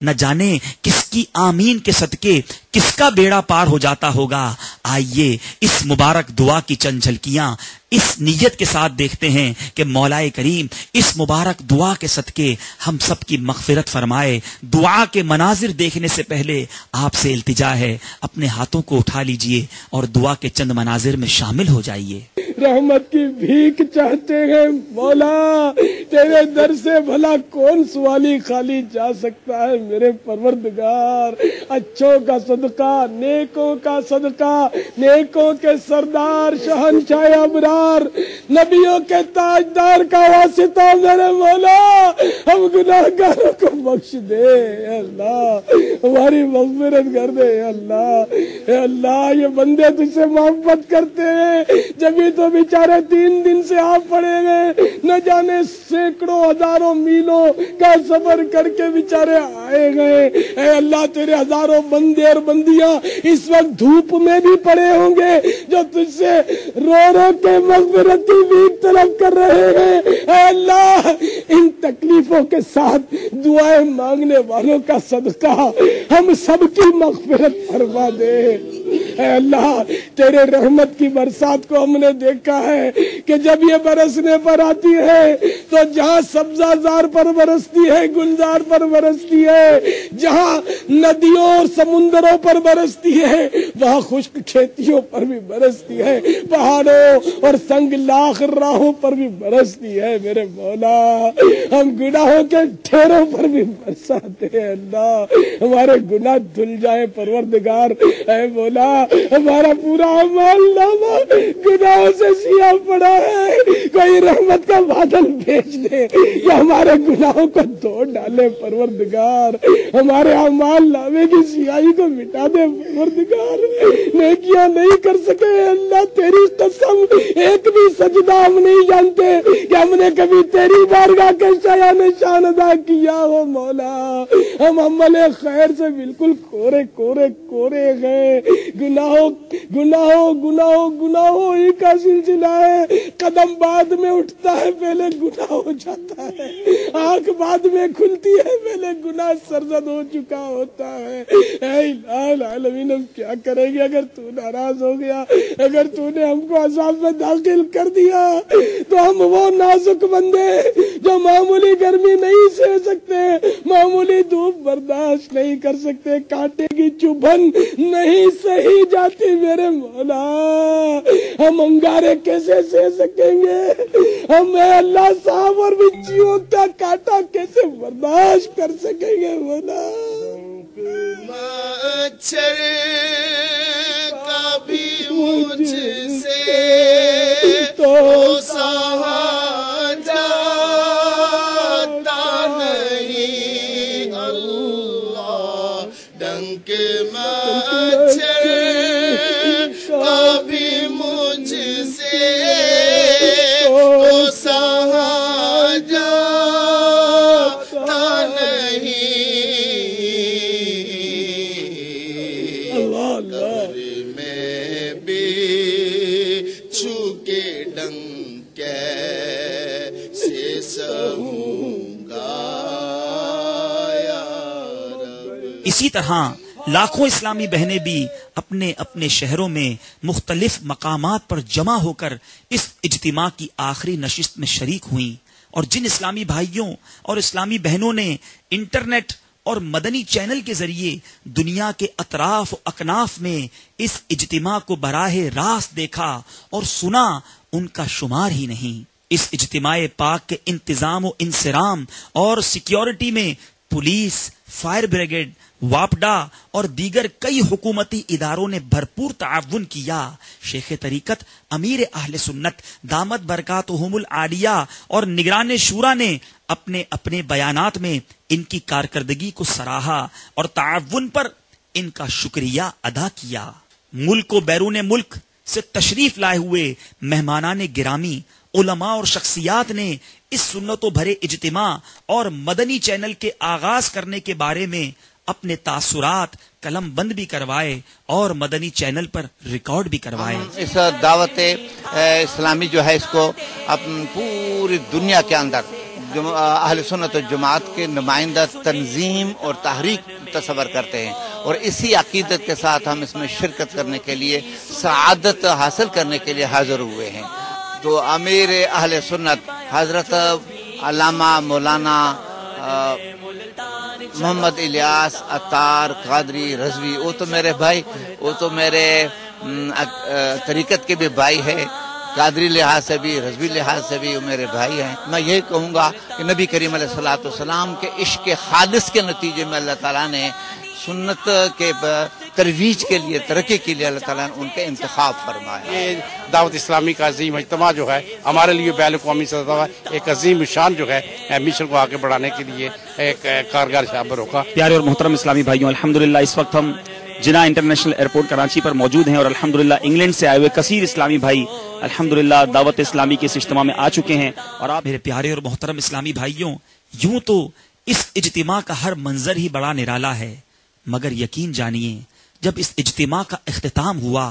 نہ جانے کس کی آمین کے صدقے کس کا بیڑا پار ہو جاتا ہوگا۔ آئیے اس مبارک دعا کی چند جھلکیاں اس نیت کے ساتھ دیکھتے ہیں کہ مولا کریم اس مبارک دعا کے صدقے ہم سب کی مغفرت فرمائے۔ دعا کے مناظر دیکھنے سے پہلے آپ سے التجا ہے، اپنے ہاتھوں کو اٹھا لیجئے اور دعا کے چند مناظر میں شامل ہو جائیے۔ رحمت کی بھیک چاہتے ہیں مولا، تیرے در سے بھلا کون سوالی خالی جا سکتا ہے میرے پروردگار۔ اچھوں کا صدقہ، نیکوں کا صدقہ، نیکوں کے سردار شہنشاہ ابرار، نبیوں کے تاجدار کا واسطہ میرے مولا، ہم گناہگاروں کو بخش دے اے اللہ، ہماری مغفرت کر دے اے اللہ۔ اے اللہ یہ بندے تجھ سے محبت کرتے ہیں جبھی تو بیچارے 3 دن سے آپ پڑے گئے، نہ جانے سینکڑوں ہزاروں میلوں کا سفر کر کے بیچارے آئے گئے۔ اے اللہ تیرے ہزاروں بندے اور بندیاں اس وقت دھوپ میں بھی پڑے ہوں گے جو تجھ سے رو رو کے مغفرت کی بھیک طلب کر رہے ہیں۔ اے اللہ ان تکلیفوں کے ساتھ دعائیں مانگنے والوں کا صدقہ ہم سب کی مغفرت فرما دے۔ اے اللہ تیرے رحمت کی برسات کو ہم نے دیکھا ہے کہ جب یہ برسنے پر آتی ہے تو جہاں سبزہ زار پر برستی ہے، گلزار پر برستی ہے، جہاں ندیوں اور سمندروں پر برستی ہے وہاں خشک کھیتیوں پر بھی برستی ہے، پہاڑوں اور سنگ لاخ راہوں پر بھی برستی ہے میرے مولا۔ ہم گناہوں کے ڈھیروں پر بھی برساتے ہیں اللہ، ہمارے گناہ دھل جائے پروردگار۔ اے مولا ہمارا پورا اعمال نامہ گناہوں سے سیاہ پڑا ہے، کوئی رحمت کا بادل بھیج دے یا ہمارے گناہوں کو دھو ڈالے پروردگار، ہمارے اعمال نامے کی سیاہی کو مٹا دے پروردگار۔ نیکیاں نہیں کر سکے اللہ تیری قسم، ایک بھی سجدہ ہم نہیں جانتے کہ ہم نے کبھی تیری بارگاہ کے شایان شان ادا کیا ہو مولا۔ ہم عمل خیر سے بالکل کورے کورے کورے گئے، گناہوں گناہوں گناہوں گناہوں ہی کا سلسلہ ہے، قدم بعد میں اٹھتا ہے پہلے گناہ ہو جاتا ہے، آنکھ بعد میں کھلتی ہے پہلے گناہ سرزد ہو چکا ہوتا ہے۔ اے الہ العالمین ہم کیا کریں گے اگر تو ناراض ہو گیا، اگر تو نے ہم کو عذاب میں داخل کر دیا تو ہم وہ نازک بندے جو معمولی گرمی نہیں سہ سکتے، معمولی دھوپ برداشت نہیں کر سکتے، کانٹے کی چبھن نہیں سہی جاتی میرے مولا، ہم انگارے کیسے سہ سکیں گے؟ ہم اے اللہ صاحب اور بچیوں کا کانٹا کیسے برداشت کر سکیں گے مولا؟ مچھر کا بھی مجھ سے تو سہا جاتا نہیں اللہ، ڈنک مچھر کا بھی مجھ سے تو سہا جاتا نہیں، میں بھی چھو کے ڈنک کیسے سہوں گا یا رب۔ اسی طرح لاکھوں اسلامی بہنیں بھی اپنے اپنے شہروں میں مختلف مقامات پر جمع ہو کر اس اجتماع کی آخری نشست میں شریک ہوئیں، اور جن اسلامی بھائیوں اور اسلامی بہنوں نے انٹرنیٹ اور مدنی چینل کے ذریعے دنیا کے اطراف و اکناف میں اس اجتماع کو براہ راست دیکھا اور سنا، ان کا شمار ہی نہیں۔ اس اجتماع پاک کے انتظام و انصرام اور سیکیورٹی میں پولیس، فائر بریگیڈ، واپڈا اور دیگر کئی حکومتی اداروں نے بھرپور تعاون کیا۔ شیخ طریقت امیر اہل سنت دامت برکاتہم العالیہ اور نگران شورا نے اپنے اپنے بیانات میں ان کی کارکردگی کو سراہا اور تعاون پر ان کا شکریہ ادا کیا۔ ملک و بیرون ملک سے تشریف لائے ہوئے مہمانان گرامی، علماء اور شخصیات نے اس سنتوں بھرے اجتماع اور مدنی چینل کے آغاز کرنے کے بارے میں اپنے تاثرات قلم بند بھی کروائے اور مدنی چینل پر ریکارڈ بھی کروائے۔ اس دعوت اسلامی جو ہے اس کو پوری دنیا کے اندر اہل سنت والجماعت کے نمائندہ تنظیم اور تحریک تصور کرتے ہیں، اور اسی عقیدت کے ساتھ ہم اس میں شرکت کرنے کے لیے، سعادت حاصل کرنے کے لیے حاضر ہوئے ہیں۔ تو امیر اہل سنت حضرت علامہ مولانا محمد الیاس عطار قادری رضوی، وہ تو میرے بھائی، وہ تو میرے طریقت کے بھی بھائی ہے، قادری لحاظ سے بھی، رضوی لحاظ سے بھی وہ میرے بھائی ہیں۔ میں یہی کہوں گا کہ نبی کریم علیہ الصلوۃ والسلام کے عشق خالص کے نتیجے میں اللہ تعالیٰ نے سنت کے ترویج کے لیے، ترقی کے لیے اللہ تعالیٰ نے ان کا انتخاب فرمایا۔ یہ دعوت اسلامی کا عظیم اجتماع جو ہے ہمارے لیے بین الاقوامی سطح پر ایک عظیم شان جو ہے مشن کو آگے بڑھانے کے لیے ایک کارگر شابر ہوگا۔ پیارے اور محترم اسلامی بھائیوں، الحمدللہ اس وقت ہم جناح انٹرنیشنل ایئرپورٹ کراچی پر موجود ہیں، اور الحمدللہ انگلینڈ سے آئے ہوئے کثیر اسلامی بھائی الحمدللہ دعوت اسلامی کے اس اجتماع میں آ چکے ہیں۔ اور آپ میرے پیارے اور محترم اسلامی بھائیوں، یوں تو اس اجتماع کا ہر منظر ہی بڑا نرالا ہے، مگر یقین جانیے جب اس اجتماع کا اختتام ہوا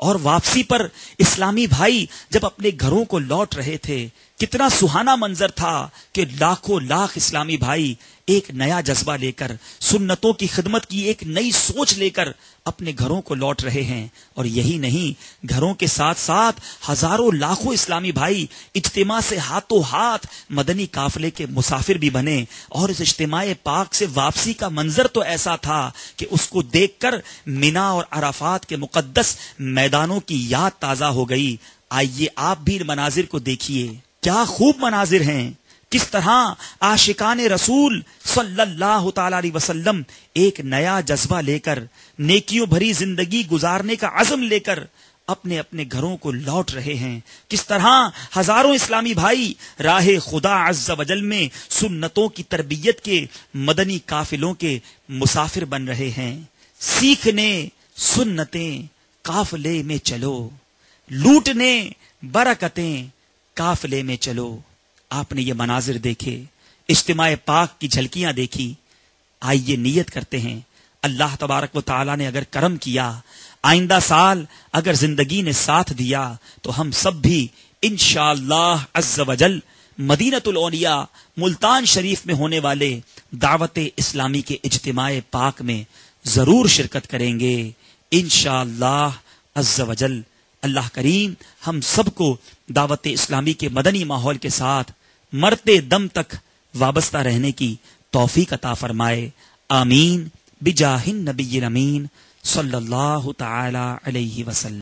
اور واپسی پر اسلامی بھائی جب اپنے گھروں کو لوٹ رہے تھے، کتنا سہانا منظر تھا کہ لاکھوں لاکھ اسلامی بھائی ایک نیا جذبہ لے کر، سنتوں کی خدمت کی ایک نئی سوچ لے کر اپنے گھروں کو لوٹ رہے ہیں۔ اور یہی نہیں، گھروں کے ساتھ ساتھ ہزاروں لاکھوں اسلامی بھائی اجتماع سے ہاتھوں ہاتھ مدنی قافلے کے مسافر بھی بنے، اور اس اجتماع پاک سے واپسی کا منظر تو ایسا تھا کہ اس کو دیکھ کر مینا اور عرفات کے مقدس میدانوں کی یاد تازہ ہو گئی۔ آئیے آپ بھی مناظر کو دیکھیے، کیا خوب مناظر ہیں، کس طرح عاشقان رسول صلی اللہ تعالی علیہ وسلم ایک نیا جذبہ لے کر، نیکیوں بھری زندگی گزارنے کا عزم لے کر اپنے اپنے گھروں کو لوٹ رہے ہیں، کس طرح ہزاروں اسلامی بھائی راہ خدا عز و جل میں سنتوں کی تربیت کے مدنی قافلوں کے مسافر بن رہے ہیں۔ سیکھنے سنتیں قافلے میں چلو، لوٹنے برکتیں قافلے میں چلو۔ آپ نے یہ مناظر دیکھے، اجتماع پاک کی جھلکیاں دیکھی۔ آئیے نیت کرتے ہیں، اللہ تبارک و تعالیٰ نے اگر کرم کیا، آئندہ سال اگر زندگی نے ساتھ دیا، تو ہم سب بھی انشاءاللہ عز و جل مدینۃ الاولیاء ملتان شریف میں ہونے والے دعوت اسلامی کے اجتماع پاک میں ضرور شرکت کریں گے انشاءاللہ عز و جل۔ اللہ کریم ہم سب کو دعوت اسلامی کے مدنی ماحول کے ساتھ مرتے دم تک وابستہ رہنے کی توفیق عطا فرمائے، آمین بجاہ النبی الامین صلی اللہ تعالی علیہ وسلم۔